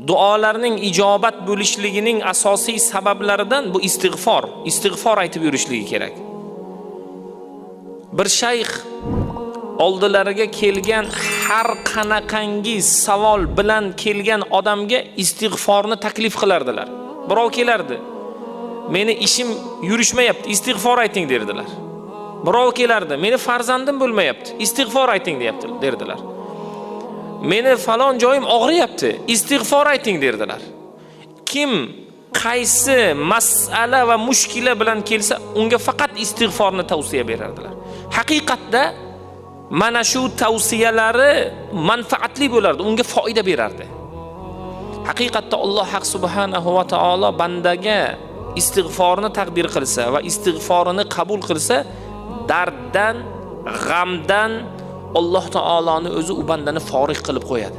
duolarning ijobat bo'lishligining asosiy sabablaridan bu istig'for aytib yurishligi kerak. Bir shayx oldilariga kelgan har qanaqangi savol bilan kelgan odamga istig'forni taklif qilardilar. Birov kelardi, meni ishim yurishmayapti, istig'for ayting derdilar. Birov kelardi, meni farzandim bo'lmayapti, istig'for ayting derdilar. Meni falon joyim og'riyapti, istig'for ayting derdilar. Kim qaysi masala va mushkila bilan kelsa, unga faqat istig'forni tavsiya berardilar. Haqiqatda mana shu tavsiyalari manfaatli bo'lardi, unga foyda berardi. Haqiqatda Alloh subhanahu va taolo bandaga istig'forni taqdir qilsa va istig'forini qabul qilsa, darddan, g'amdan Alloh taoloning o'zi u bandani forig' qilib qo'yadi.